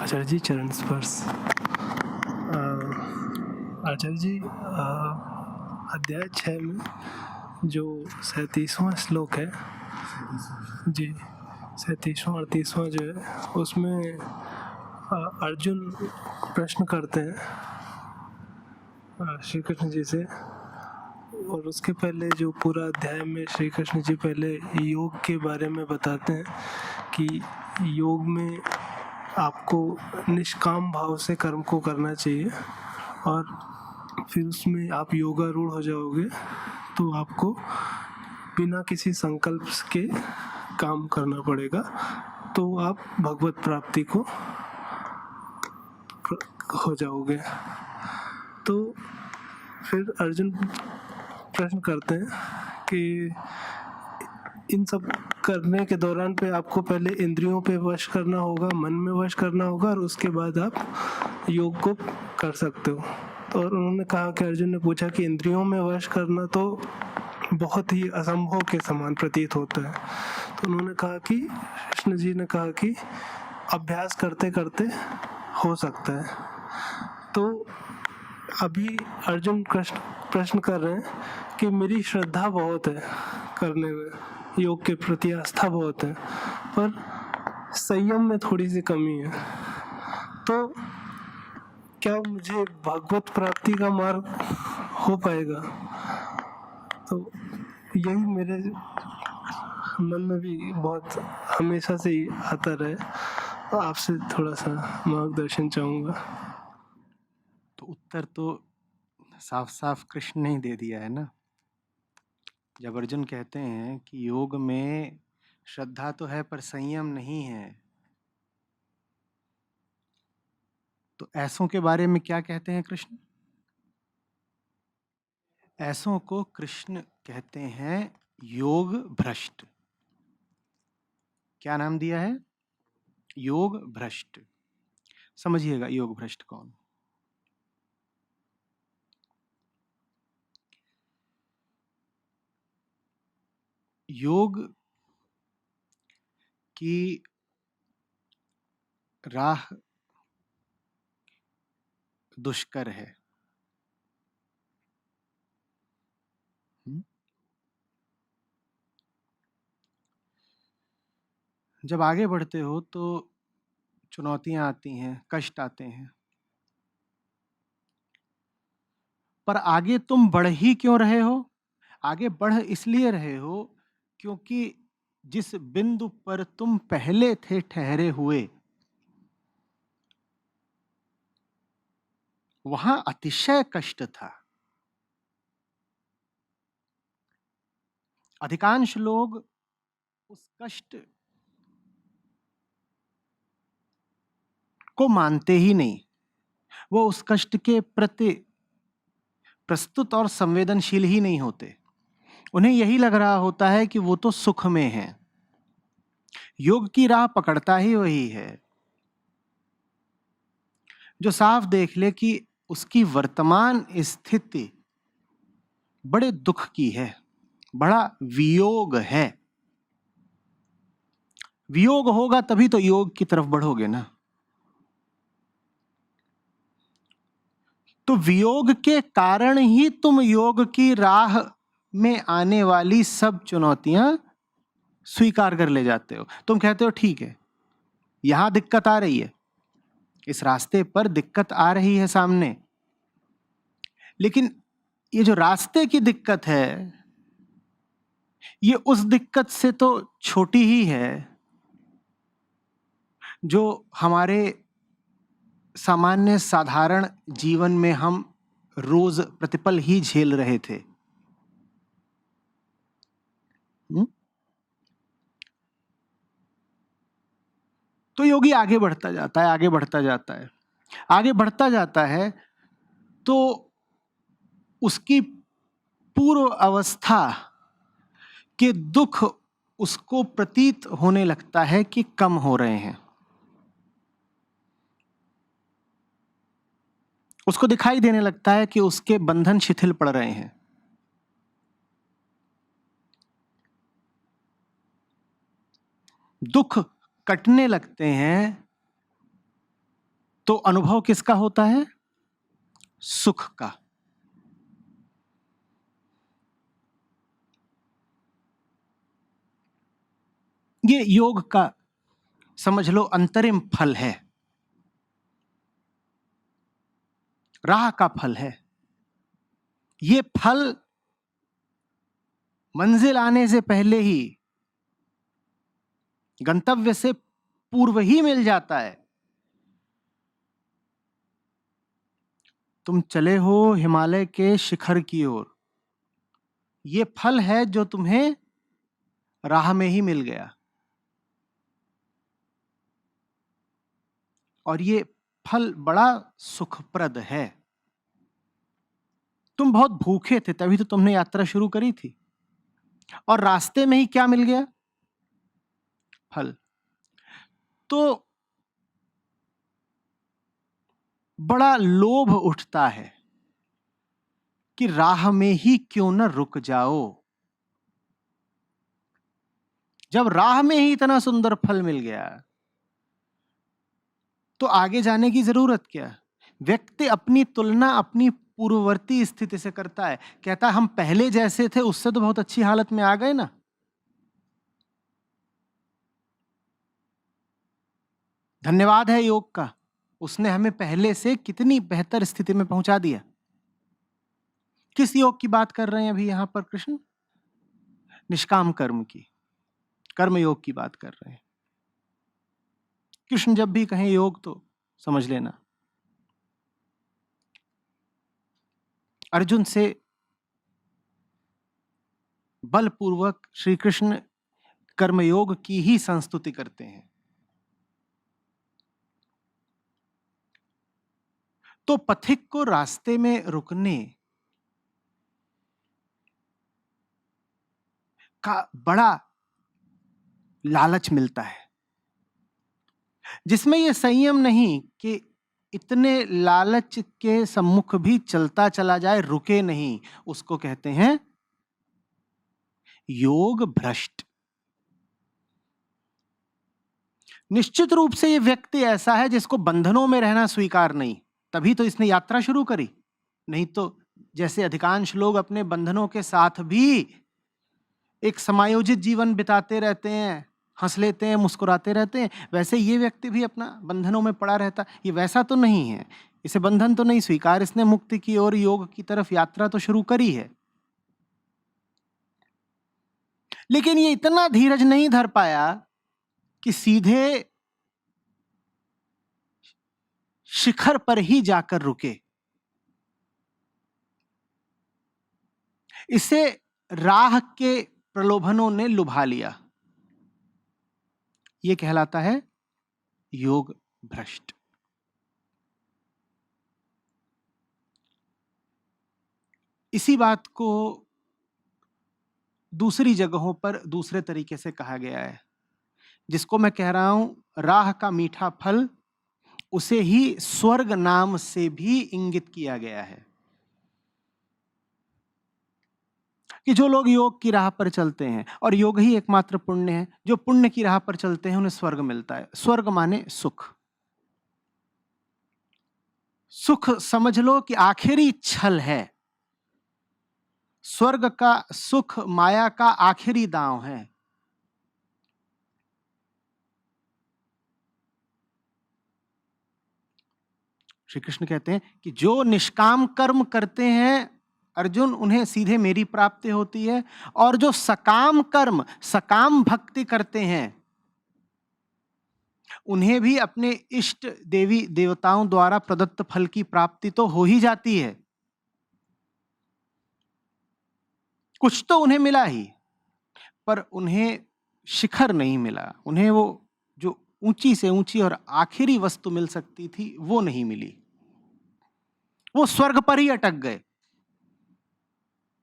आचार्य जी चरण स्पर्श। आचार्य जी अध्याय 6 में जो 37वां श्लोक है जी, 37वां 38वां जो है उसमें अर्जुन प्रश्न करते हैं श्री कृष्ण जी से, और उसके पहले जो पूरा अध्याय में श्री कृष्ण जी पहले योग के बारे में बताते हैं कि योग में आपको निष्काम भाव से कर्म को करना चाहिए, और फिर उसमें आप योगारूढ़ हो जाओगे तो आपको बिना किसी संकल्प के काम करना पड़ेगा, तो आप भगवत प्राप्ति को हो जाओगे। तो फिर अर्जुन प्रश्न करते हैं कि इन सब करने के दौरान पे आपको पहले इंद्रियों पे वश करना होगा, मन में वश करना होगा, और उसके बाद आप योग को कर सकते हो। तो और उन्होंने कहा कि अर्जुन ने पूछा कि इंद्रियों में वश करना तो बहुत ही असंभव के समान प्रतीत होता है। तो उन्होंने कहा कि कृष्ण जी ने कहा कि अभ्यास करते करते हो सकता है। तो अभी अर्जुन प्रश्न कर रहे हैं कि मेरी श्रद्धा बहुत है करने में, योग के प्रति आस्था बहुत है, पर संयम में थोड़ी सी कमी है। तो क्या मुझे भगवत प्राप्ति का मार्ग हो पाएगा? तो यही मेरे मन में भी बहुत हमेशा से ही आता रहे, तो आपसे थोड़ा सा मार्गदर्शन चाहूँगा। तो उत्तर तो साफ साफ कृष्ण ने ही दे दिया है ना। जब अर्जुन कहते हैं कि योग में श्रद्धा तो है पर संयम नहीं है, तो ऐसों के बारे में क्या कहते हैं कृष्ण? ऐसों को कृष्ण कहते हैं योग भ्रष्ट। क्या नाम दिया है? योग भ्रष्ट। समझिएगा योग भ्रष्ट कौन? योग की राह दुष्कर है। जब आगे बढ़ते हो तो चुनौतियां आती हैं, कष्ट आते हैं, पर आगे तुम बढ़ ही क्यों रहे हो? आगे बढ़ इसलिए रहे हो क्योंकि जिस बिंदु पर तुम पहले थे ठहरे हुए, वहां अतिशय कष्ट था। अधिकांश लोग उस कष्ट को मानते ही नहीं, वो उस कष्ट के प्रति प्रस्तुत और संवेदनशील ही नहीं होते। उन्हें यही लग रहा होता है कि वो तो सुख में है। योग की राह पकड़ता ही वही है जो साफ देख ले कि उसकी वर्तमान स्थिति बड़े दुख की है, बड़ा वियोग है। वियोग होगा तभी तो योग की तरफ बढ़ोगे ना। तो वियोग के कारण ही तुम योग की राह में आने वाली सब चुनौतियां स्वीकार कर ले जाते हो। तुम कहते हो ठीक है, यहां दिक्कत आ रही है, इस रास्ते पर दिक्कत आ रही है सामने, लेकिन ये जो रास्ते की दिक्कत है ये उस दिक्कत से तो छोटी ही है जो हमारे सामान्य साधारण जीवन में हम रोज प्रतिपल ही झेल रहे थे। तो योगी आगे बढ़ता जाता है, आगे बढ़ता जाता है, आगे बढ़ता जाता है, तो उसकी पूर्व अवस्था के दुख उसको प्रतीत होने लगता है कि कम हो रहे हैं। उसको दिखाई देने लगता है कि उसके बंधन शिथिल पड़ रहे हैं। दुख कटने लगते हैं तो अनुभव किसका होता है? सुख का। ये योग का समझ लो अंतरिम फल है, राह का फल है। ये फल मंजिल आने से पहले ही, गंतव्य से पूर्व ही मिल जाता है। तुम चले हो हिमालय के शिखर की ओर, ये फल है जो तुम्हें राह में ही मिल गया। और ये फल बड़ा सुखप्रद है। तुम बहुत भूखे थे, तभी तो तुमने यात्रा शुरू करी थी, और रास्ते में ही क्या मिल गया? फल। तो बड़ा लोभ उठता है कि राह में ही क्यों न रुक जाओ। जब राह में ही इतना सुंदर फल मिल गया, तो आगे जाने की जरूरत क्या? व्यक्ति अपनी तुलना अपनी पूर्ववर्ती स्थिति से करता है, कहता है हम पहले जैसे थे उससे तो बहुत अच्छी हालत में आ गए ना। धन्यवाद है योग का, उसने हमें पहले से कितनी बेहतर स्थिति में पहुंचा दिया। किस योग की बात कर रहे हैं अभी यहां पर कृष्ण? निष्काम कर्म की, कर्म योग की बात कर रहे हैं। कृष्ण जब भी कहें योग तो समझ लेना अर्जुन से बलपूर्वक श्री कृष्ण कर्मयोग की ही संस्तुति करते हैं। तो पथिक को रास्ते में रुकने का बड़ा लालच मिलता है, जिसमें यह संयम नहीं कि इतने लालच के सम्मुख भी चलता चला जाए, रुके नहीं, उसको कहते हैं योग भ्रष्ट। निश्चित रूप से यह व्यक्ति ऐसा है जिसको बंधनों में रहना स्वीकार नहीं, तभी तो इसने यात्रा शुरू करी। नहीं तो जैसे अधिकांश लोग अपने बंधनों के साथ भी एक समायोजित जीवन बिताते रहते हैं, हंस लेते हैं, मुस्कुराते रहते हैं, वैसे ये व्यक्ति भी अपना बंधनों में पड़ा रहता। ये वैसा तो नहीं है, इसे बंधन तो नहीं स्वीकार, इसने मुक्ति की ओर योग की तरफ यात्रा तो शुरू करी है। लेकिन ये इतना धीरज नहीं धर पाया कि सीधे शिखर पर ही जाकर रुके। इसे राह के प्रलोभनों ने लुभा लिया। यह कहलाता है योग भ्रष्ट। इसी बात को दूसरी जगहों पर दूसरे तरीके से कहा गया है, जिसको मैं कह रहा हूं राह का मीठा फल, उसे ही स्वर्ग नाम से भी इंगित किया गया है कि जो लोग योग की राह पर चलते हैं, और योग ही एकमात्र पुण्य है, जो पुण्य की राह पर चलते हैं उन्हें स्वर्ग मिलता है। स्वर्ग माने सुख। सुख समझ लो कि आखिरी छल है। स्वर्ग का सुख माया का आखिरी दांव है। श्री कृष्ण कहते हैं कि जो निष्काम कर्म करते हैं अर्जुन, उन्हें सीधे मेरी प्राप्ति होती है, और जो सकाम कर्म, सकाम भक्ति करते हैं, उन्हें भी अपने इष्ट देवी देवताओं द्वारा प्रदत्त फल की प्राप्ति तो हो ही जाती है। कुछ तो उन्हें मिला ही, पर उन्हें शिखर नहीं मिला। उन्हें वो जो ऊंची से ऊंची और आखिरी वस्तु मिल सकती थी वो नहीं मिली। वो स्वर्ग पर ही अटक गए।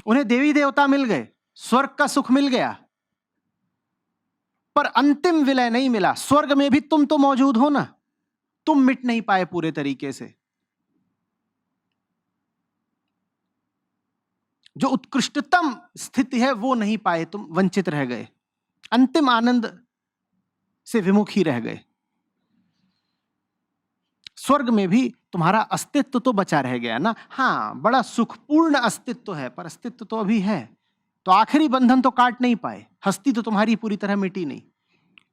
उन्हें देवी देवता मिल गए, स्वर्ग का सुख मिल गया, पर अंतिम विलय नहीं मिला। स्वर्ग में भी तुम तो मौजूद हो ना, तुम मिट नहीं पाए पूरे तरीके से। जो उत्कृष्टतम स्थिति है वो नहीं पाए, तुम वंचित रह गए, अंतिम आनंद से विमुख ही रह गए। स्वर्ग में भी तुम्हारा अस्तित्व तो बचा रह गया ना। हाँ, बड़ा सुखपूर्ण अस्तित्व है, पर अस्तित्व तो अभी है, तो आखिरी बंधन तो काट नहीं पाए, हस्ती तो तुम्हारी पूरी तरह मिटी नहीं।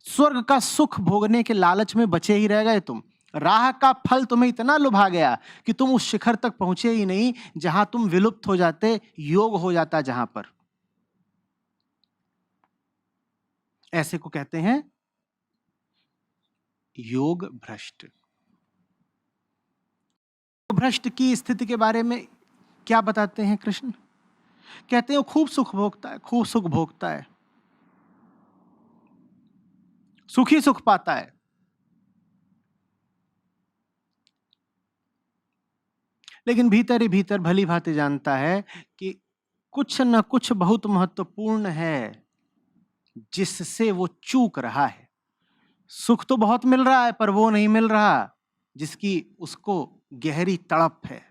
स्वर्ग का सुख भोगने के लालच में बचे ही रह गए तुम। राह का फल तुम्हें इतना लुभा गया कि तुम उस शिखर तक पहुंचे ही नहीं जहां तुम विलुप्त हो जाते, योग हो जाता जहां पर। ऐसे को कहते हैं योग भ्रष्ट। भ्रष्ट की स्थिति के बारे में क्या बताते हैं कृष्ण? कहते हैं वो खूब सुख भोगता है, खूब सुख भोगता है, सुखी सुख पाता है, लेकिन भीतर ही भीतर भली भांति जानता है कि कुछ न कुछ बहुत महत्वपूर्ण है जिससे वो चूक रहा है। सुख तो बहुत मिल रहा है पर वो नहीं मिल रहा जिसकी उसको गहरी तड़प है।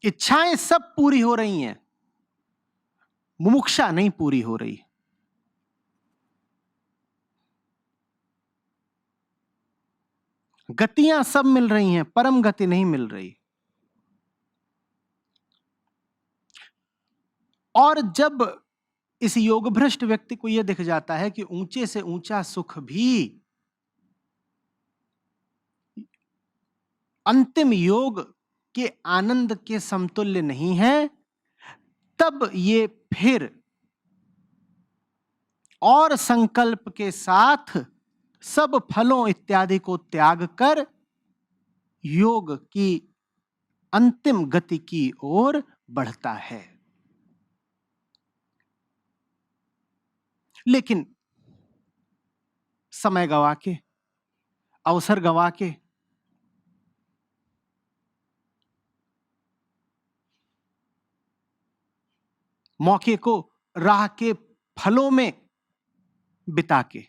इच्छाएं सब पूरी हो रही हैं, मुमुक्षा नहीं पूरी हो रही। गतियां सब मिल रही हैं, परम गति नहीं मिल रही। और जब इस योग भ्रष्ट व्यक्ति को यह दिख जाता है कि ऊंचे से ऊंचा सुख भी अंतिम योग के आनंद के समतुल्य नहीं है, तब ये फिर और संकल्प के साथ सब फलों इत्यादि को त्याग कर योग की अंतिम गति की ओर बढ़ता है। लेकिन समय गवा के, अवसर गवा के, मौके को राह के फलों में बिता के,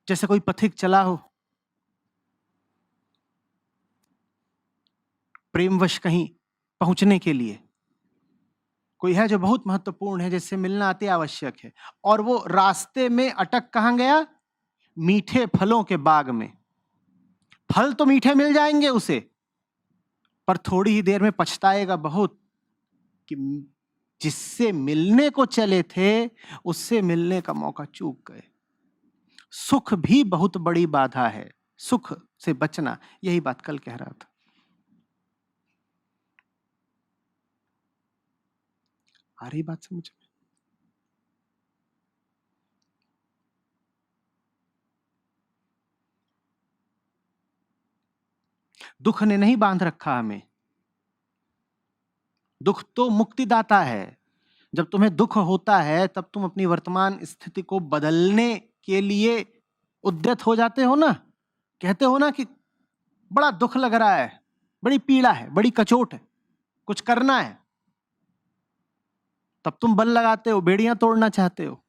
जैसे कोई पथिक चला हो, प्रेमवश कहीं पहुंचने के लिए, कोई है जो बहुत महत्वपूर्ण है, जिससे मिलना अति आवश्यक है, और वो रास्ते में अटक कहां गया? मीठे फलों के बाग में। फल तो मीठे मिल जाएंगे उसे, पर थोड़ी ही देर में पछताएगा बहुत कि जिससे मिलने को चले थे उससे मिलने का मौका चूक गए। सुख भी बहुत बड़ी बाधा है, सुख से बचना। यही बात कल कह रहा था। आ रही बात समझ में? दुख ने नहीं बांध रखा हमें। दुख तो मुक्तिदाता है। जब तुम्हें दुख होता है तब तुम अपनी वर्तमान स्थिति को बदलने के लिए उद्यत हो जाते हो ना। कहते हो ना कि बड़ा दुख लग रहा है, बड़ी पीड़ा है, बड़ी कचोट है, कुछ करना है, तब तुम बल लगाते हो, बेड़ियां तोड़ना चाहते हो।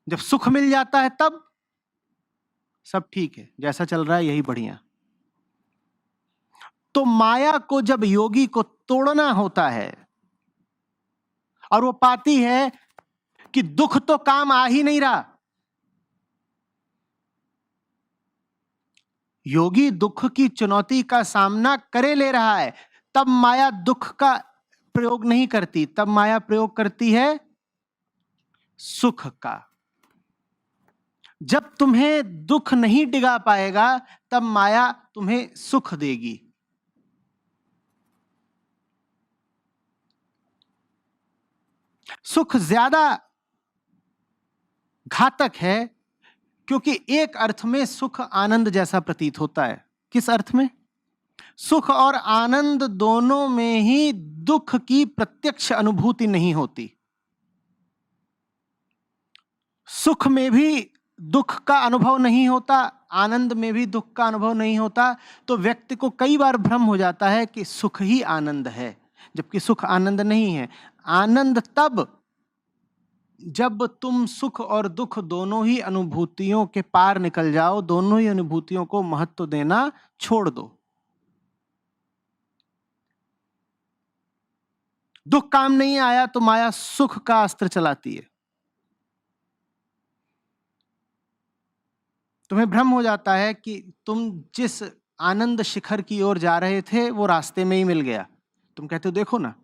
जब सुख मिल जाता है तब सब ठीक है, जैसा चल रहा है यही बढ़िया। तो माया को जब योगी को तोड़ना होता है और वो पाती है कि दुख तो काम आ ही नहीं रहा, योगी दुख की चुनौती का सामना करे ले रहा है, तब माया दुख का प्रयोग नहीं करती, तब माया प्रयोग करती है सुख का। जब तुम्हें दुख नहीं डिगा पाएगा तब माया तुम्हें सुख देगी। सुख ज्यादा घातक है क्योंकि एक अर्थ में सुख आनंद जैसा प्रतीत होता है। किस अर्थ में? सुख और आनंद दोनों में ही दुख की प्रत्यक्ष अनुभूति नहीं होती। सुख में भी दुख का अनुभव नहीं होता, आनंद में भी दुख का अनुभव नहीं होता, तो व्यक्ति को कई बार भ्रम हो जाता है कि सुख ही आनंद है, जबकि सुख आनंद नहीं है। आनंद तब जब तुम सुख और दुख दोनों ही अनुभूतियों के पार निकल जाओ, दोनों ही अनुभूतियों को महत्व देना छोड़ दो। दुख काम नहीं आया तो माया सुख का अस्त्र चलाती है। तुम्हें भ्रम हो जाता है कि तुम जिस आनंद शिखर की ओर जा रहे थे वो रास्ते में ही मिल गया। तुम कहते हो देखो ना,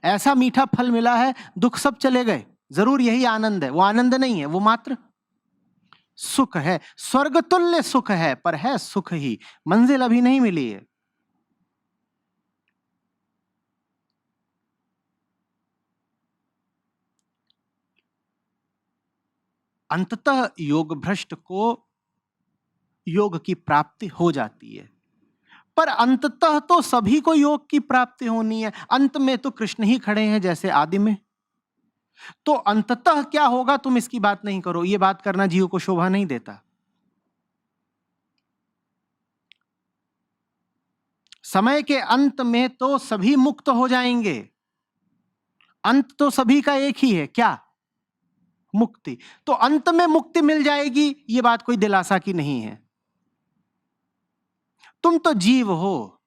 ऐसा मीठा फल मिला है, दुख सब चले गए, जरूर यही आनंद है। वो आनंद नहीं है, वो मात्र सुख है। स्वर्ग तुल्य सुख है, पर है सुख ही, मंजिल अभी नहीं मिली है। अंततः योग भ्रष्ट को योग की प्राप्ति हो जाती है, पर अंततः तो सभी को योग की प्राप्ति होनी है। अंत में तो कृष्ण ही खड़े हैं जैसे आदि में। तो अंततः क्या होगा तुम इसकी बात नहीं करो, ये बात करना जीव को शोभा नहीं देता। समय के अंत में तो सभी मुक्त हो जाएंगे। अंत तो सभी का एक ही है, क्या? मुक्ति। तो अंत में मुक्ति मिल जाएगी, ये बात कोई दिलासा की नहीं है। तुम तो जीव हो,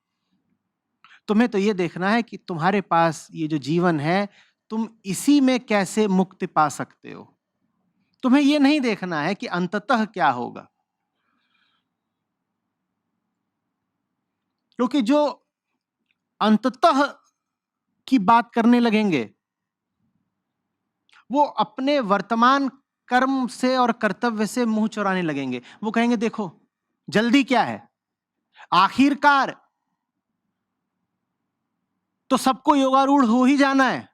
तुम्हें तो ये देखना है कि तुम्हारे पास ये जो जीवन है, तुम इसी में कैसे मुक्ति पा सकते हो। तुम्हें ये नहीं देखना है कि अंततः क्या होगा, क्योंकि जो अंततः की बात करने लगेंगे वो अपने वर्तमान कर्म से और कर्तव्य से मुंह चुराने लगेंगे। वो कहेंगे देखो जल्दी क्या है, आखिरकार तो सबको योगारूढ़ हो ही जाना है,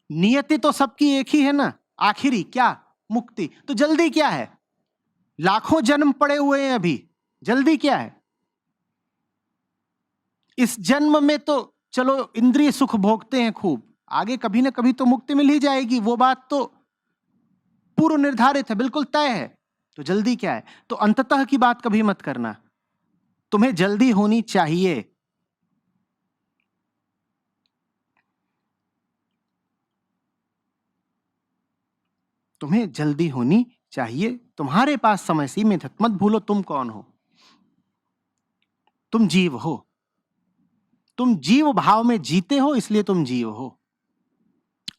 नियति तो सबकी एक ही है ना, आखिरी क्या? मुक्ति। तो जल्दी क्या है? लाखों जन्म पड़े हुए हैं अभी, जल्दी क्या है? इस जन्म में तो चलो इंद्रिय सुख भोगते हैं खूब, आगे कभी ना कभी तो मुक्ति मिल ही जाएगी, वो बात तो पूर्व निर्धारित है, बिल्कुल तय है। तो जल्दी क्या है? तो अंततः की बात कभी मत करना, तुम्हें जल्दी होनी चाहिए। तुम्हें जल्दी होनी चाहिए, तुम्हारे पास समय सीमित है। मत भूलो तुम कौन हो, तुम जीव हो, तुम जीव भाव में जीते हो, इसलिए तुम जीव हो।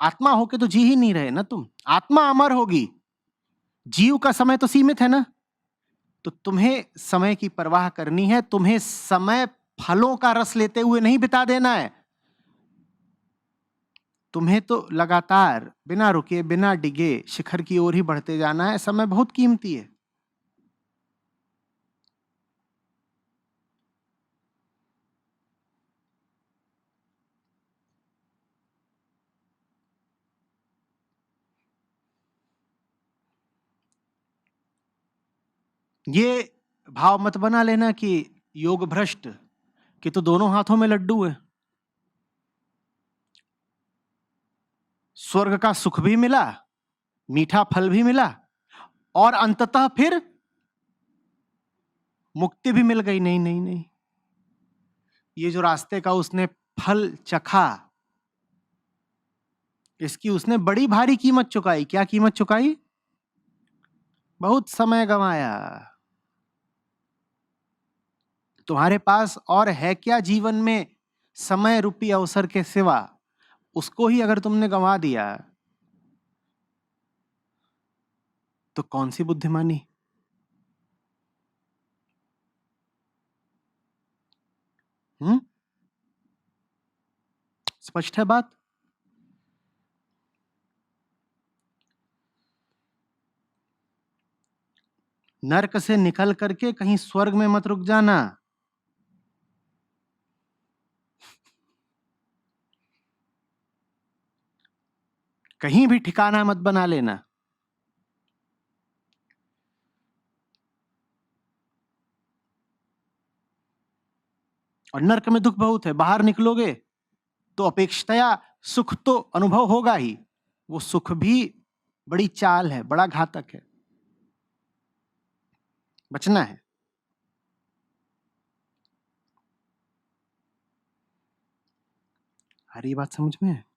आत्मा होके तो जी ही नहीं रहे ना तुम, आत्मा अमर होगी, जीव का समय तो सीमित है ना। तो तुम्हें समय की परवाह करनी है, तुम्हें समय फलों का रस लेते हुए नहीं बिता देना है। तुम्हें तो लगातार बिना रुके बिना डिगे शिखर की ओर ही बढ़ते जाना है। समय बहुत कीमती है। ये भाव मत बना लेना कि योग भ्रष्ट कि तो दोनों हाथों में लड्डू है, स्वर्ग का सुख भी मिला, मीठा फल भी मिला, और अंततः फिर मुक्ति भी मिल गई। नहीं नहीं नहीं, ये जो रास्ते का उसने फल चखा, इसकी उसने बड़ी भारी कीमत चुकाई। क्या कीमत चुकाई? बहुत समय गंवाया। तुम्हारे पास और है क्या जीवन में समय रूपी अवसर के सिवा? उसको ही अगर तुमने गंवा दिया तो कौन सी बुद्धिमानी? स्पष्ट है बात? नरक से निकल करके कहीं स्वर्ग में मत रुक जाना। कहीं भी ठिकाना मत बना लेना। और नरक में दुख बहुत है, बाहर निकलोगे तो अपेक्षाया सुख तो अनुभव होगा ही, वो सुख भी बड़ी चाल है, बड़ा घातक है, बचना है। हरी बात समझ में है?